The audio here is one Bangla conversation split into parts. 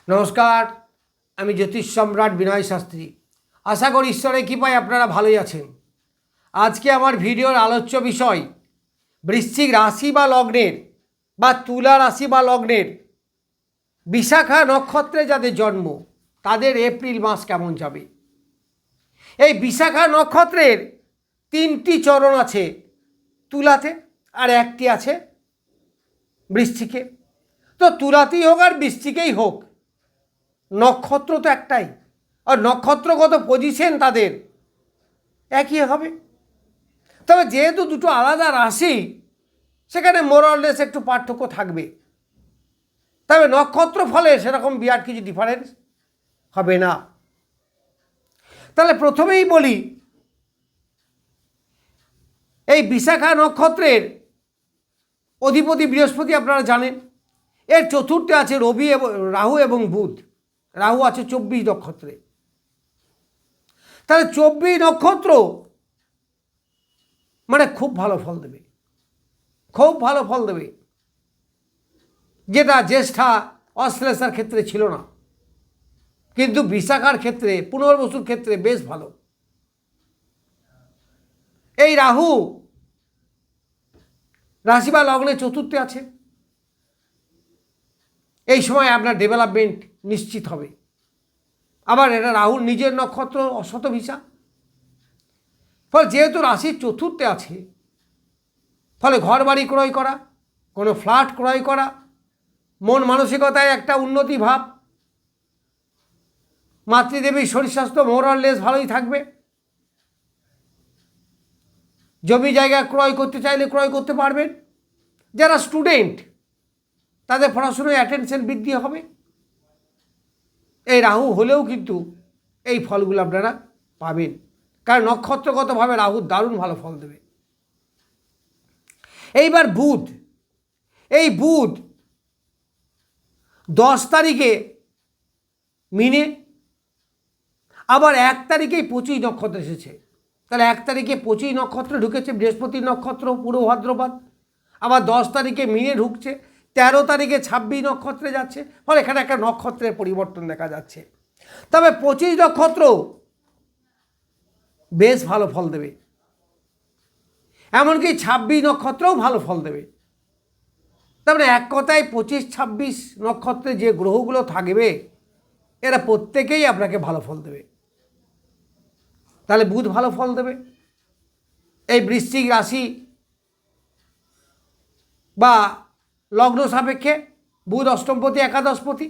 নমস্কার, আমি জ্যোতিষ সম্রাট বিনয় শাস্ত্রী। আশা করি ঈশ্বরের কৃপায় আপনারা ভালোই আছেন। আজকে আমার ভিডিওর আলোচ্য বিষয় বৃশ্চিক রাশি বা লগ্নের বা তুলা রাশি বা লগ্নের বিশাখা নক্ষত্রে যাদের জন্ম তাদের এপ্রিল মাস কেমন যাবে। এই বিশাখা নক্ষত্রের 3টি চরণ আছে তুলাতে আর একটি আছে বৃশ্চিকে। তো তুলাতেই হোক আর বৃশ্চিকেই হোক, নক্ষত্র তো একটাই, আর নক্ষত্রগত পজিশন তাদের একই হবে। তবে যেহেতু দুটো আলাদা রাশি, সেখানে মোরলেস একটু পার্থক্য থাকবে। তবে নক্ষত্র ফলে সেরকম বিরাট কিছু ডিফারেন্স হবে না। তাহলে প্রথমেই বলি, এই বিশাখা নক্ষত্রের অধিপতি বৃহস্পতি আপনারা জানেন। এর চতুর্থে আছে রবি এবং রাহু এবং বুধ। রাহু আছে 24 নক্ষত্রে। তাহলে 24 নক্ষত্র মানে খুব ভালো ফল দেবে, খুব ভালো ফল দেবে, যেটা জ্যেষ্ঠা অশ্লেষার ক্ষেত্রে ছিল না, কিন্তু বিশাখার ক্ষেত্রে, পুনর্বসুর ক্ষেত্রে বেশ ভালো। এই রাহু রাশি বা লগ্নে চতুর্থে আছে। এই সময় আপনার ডেভেলপমেন্ট নিশ্চিত হবে। আবার এটা রাহুর নিজের নক্ষত্র শতভিসা, ফলে যেহেতু রাশির চতুর্থে আছে, ফলে ঘর বাড়ি ক্রয় করা, কোনো ফ্ল্যাট ক্রয় করা, মন মানসিকতায় একটা উন্নতি ভাব, মাতৃদেবীর শরীর স্বাস্থ্য মোরলেস ভালোই থাকবে। জমি জায়গা ক্রয় করতে চাইলে ক্রয় করতে পারবেন। যারা স্টুডেন্ট তাদের পড়াশোনায় অ্যাটেনশন বৃদ্ধি হবে। এই রাহু হলেও কিন্তু এই ফলগুলো আপনারা পাবেন, কারণ নক্ষত্রগতভাবে রাহু দারুণ ভালো ফল দেবে। এইবার বুধ, এই বুধ 10 তারিখে মিনে, আবার 1 তারিখেই 25 নক্ষত্র এসেছে। তাহলে 1 তারিখে 25 নক্ষত্র ঢুকেছে, বৃহস্পতির নক্ষত্র পূর্ব ভাদ্রপদ। আবার 10 তারিখে মিনে ঢুকছে, 13 তারিখে 26 নক্ষত্রে যাচ্ছে। ফলে এখানে একটা নক্ষত্রের পরিবর্তন দেখা যাচ্ছে। তবে 25 নক্ষত্র বেশ ভালো ফল দেবে, এমনকি 26 নক্ষত্রও ভালো ফল দেবে। তারপরে এক কথায় 25-26 নক্ষত্রে যে গ্রহগুলো থাকবে, এরা প্রত্যেকেই আপনাকে ভালো ফল দেবে। তাহলে বুধ ভালো ফল দেবে। এই বৃশ্চিক রাশি বা লগ্ন সাপেক্ষে বুধ অষ্টমপতি, একাদশপতি।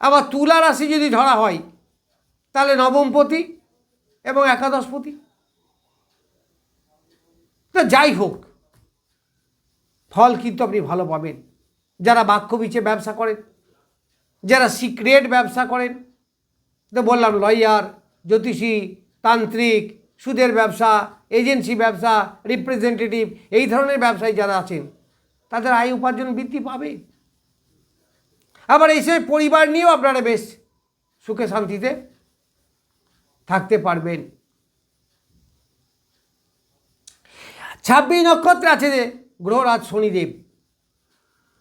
আবার তুলা রাশি যদি ধরা হয়, তাহলে নবমপতি এবং একাদশপতি। তো যাই হোক, ফল কিন্তু আপনি ভালো পাবেন। যারা বাক্য বিচে ব্যবসা করেন, যারা সিক্রেট ব্যবসা করেন, তো বললাম লয়ার, জ্যোতিষী, তান্ত্রিক, সুদের ব্যবসা, এজেন্সি ব্যবসা, রিপ্রেজেন্টেটিভ, এই ধরনের ব্যবসায়ী যারা আছেন, তাদের আয় উপার্জন বৃদ্ধি পাবে। আবার এই সময় পরিবার নিয়েও আপনারা বেশ সুখে শান্তিতে থাকতে পারবেন। 26 নক্ষত্রে আছে যে গ্রহরাজ শনিদেব,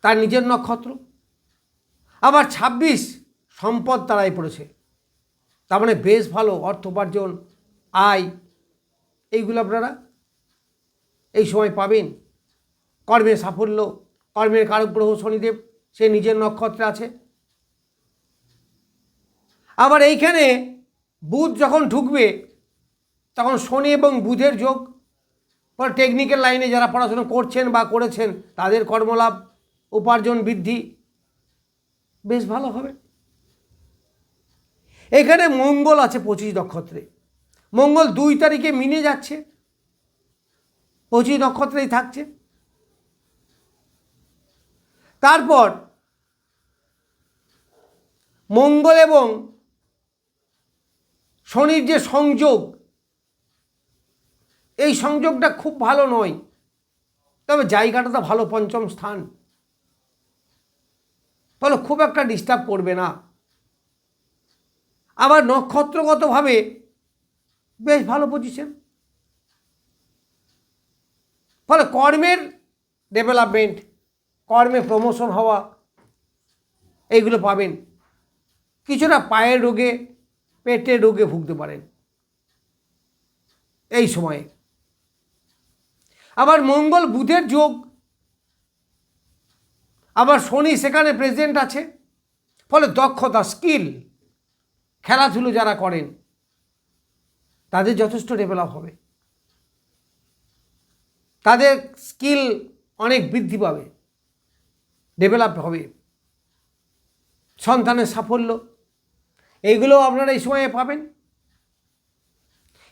তার নিজের নক্ষত্র। আবার 26 সম্পদ তারাই পড়েছে, তার মানে বেশ ভালো অর্থ উপার্জন, আয়, এইগুলো আপনারা এই সময় পাবেন। কর্মের সাফল্য, কর্মের কারক গ্রহ শনিদেব, সে নিজের নক্ষত্রে আছে। আবার এইখানে বুধ যখন ঢুকবে, তখন শনি এবং বুধের যোগ, ফলে টেকনিক্যাল লাইনে যারা পড়াশোনা করছেন বা করেছেন তাদের কর্মলাভ, উপার্জন বৃদ্ধি বেশ ভালো হবে। এখানে মঙ্গল আছে 25 নক্ষত্রে। মঙ্গল 2 তারিখে মিনে যাচ্ছে, 25 নক্ষত্রেই থাকছে। তারপর মঙ্গল এবং শনির যে সংযোগ, এই সংযোগটা খুব ভালো নয়, তবে জায়গাটা তো ভালো, পঞ্চম স্থান, ফলে খুব একটা ডিস্টার্ব করবে না। আবার নক্ষত্রগতভাবে বেশ ভালো পজিশন, ফলে কর্মের ডেভেলপমেন্ট, কর্মে প্রমোশন হওয়া, এইগুলো পাবেন। কিছুটা পায়ের রোগে, পেটের রোগে ভুগতে পারেন এই সময়ে। আবার মঙ্গল বুধের যোগ, আবার শনি সেখানে প্রেজেন্ট আছে, ফলে দক্ষতা, স্কিল, খেলাধুলো যারা করেন তাদের যথেষ্ট ডেভেলপ হবে, তাদের স্কিল অনেক বৃদ্ধি পাবে, ডেভেলপ হবে। সন্তানের সাফল্য, এইগুলো আপনারা এই সময়ে পাবেন।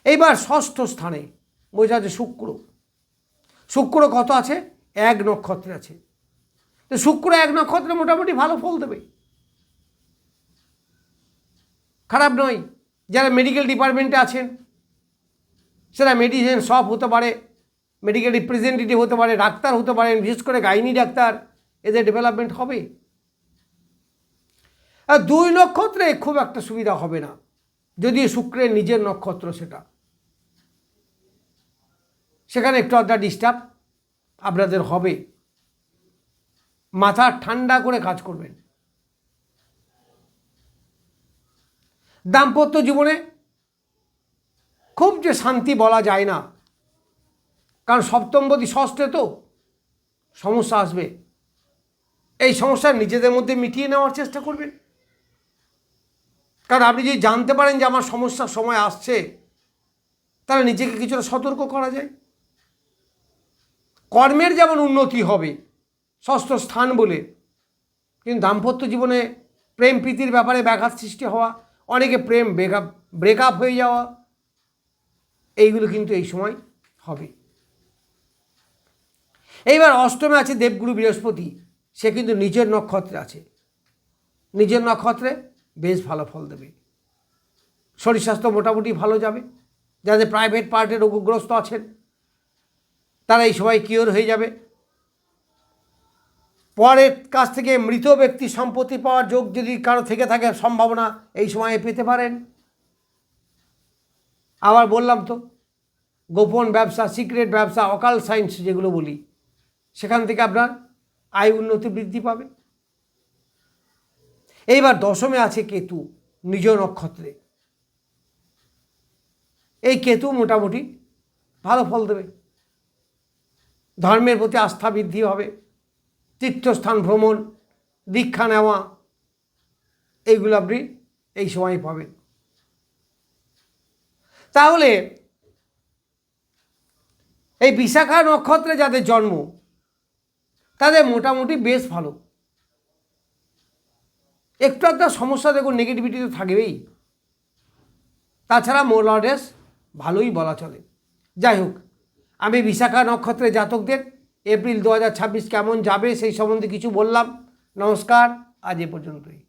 এইবার ষষ্ঠ স্থানে বোঝা যাচ্ছে শুক্র। শুক্র কত আছে? 1 নক্ষত্রে আছে। তো শুক্র 1 নক্ষত্রে মোটামুটি ভালো ফল দেবে, খারাপ নয়। যারা মেডিকেল ডিপার্টমেন্টে আছেন, সেটা মেডিসিন শপ হতে পারে, মেডিকেল রিপ্রেজেন্টেটিভ হতে পারে, ডাক্তার হতে পারেন, বিশেষ করে গাইনি ডাক্তার, এদের ডেভেলপমেন্ট হবে। আর 2 নক্ষত্রে খুব একটা সুবিধা হবে না, যদিও শুক্রের নিজের নক্ষত্র, সেখানে একটু আধটা ডিস্টার্ব আপনাদের হবে। মাথা ঠান্ডা করে কাজ করবেন। দাম্পত্য জীবনে খুব যে শান্তি বলা যায় না, কারণ সপ্তমপতি ষষ্ঠে তো সমস্যা আসবে। এই সমস্যা নিজেদের মধ্যে মিটিয়ে নেওয়ার চেষ্টা করবেন, কারণ আপনি যদি জানতে পারেন যে আমার সমস্যার সময় আসছে, তাহলে নিজেকে কিছুটা সতর্ক করা যায়। কর্মের যেমন উন্নতি হবে ষষ্ঠ স্থান বলে, কিন্তু দাম্পত্য জীবনে প্রেম প্রীতির ব্যাপারে ব্যাঘাত সৃষ্টি হওয়া, অনেকে প্রেম ব্রেকআপ হয়ে যাওয়া, এইগুলো কিন্তু এই সময় হবে। এইবার অষ্টমে আছে দেবগুরু বৃহস্পতি, সে কিন্তু নিজের নক্ষত্রে আছে, নিজের নক্ষত্রে বেশ ভালো ফল দেবে। শরীর স্বাস্থ্য মোটামুটি ভালো যাবে। যাদের প্রাইভেট পার্টে রোগগ্রস্ত আছেন তারা এই সময় কিওর হয়ে যাবে। পরের কাছ থেকে মৃত ব্যক্তি সম্পত্তি পাওয়ার যোগ যদি কারো থেকে থাকে, সম্ভাবনা এই সময়ে পেতে পারেন। আবার বললাম তো, গোপন ব্যবসা, সিক্রেট ব্যবসা, অকাল সায়েন্স যেগুলো বলি, সেখান থেকে আপনার আয় উন্নতি বৃদ্ধি পাবে। এইবার দশমে আছে কেতু, নিজ নক্ষত্রে। এই কেতু মোটামুটি ভালো ফল দেবে। ধর্মের প্রতি আস্থা বৃদ্ধি হবে, তীর্থস্থান ভ্রমণ, দীক্ষা নেওয়া, এইগুলো আপনি এই সময় পাবেন। তাহলে এই বিশাখা নক্ষত্রে যাদের জন্ম তাদের মোটামুটি বেশ ভালো। একটু একটা সমস্যা দেখুন, নেগেটিভিটি তো থাকবেই, তাছাড়া মোরলেস ভালোই বলা চলে। যাই হোক, আমি বিশাখা নক্ষত্রে জাতকদের এপ্রিল 2026 কেমন যাবে সেই সম্বন্ধে কিছু বললাম। নমস্কার, আজ এ পর্যন্তই।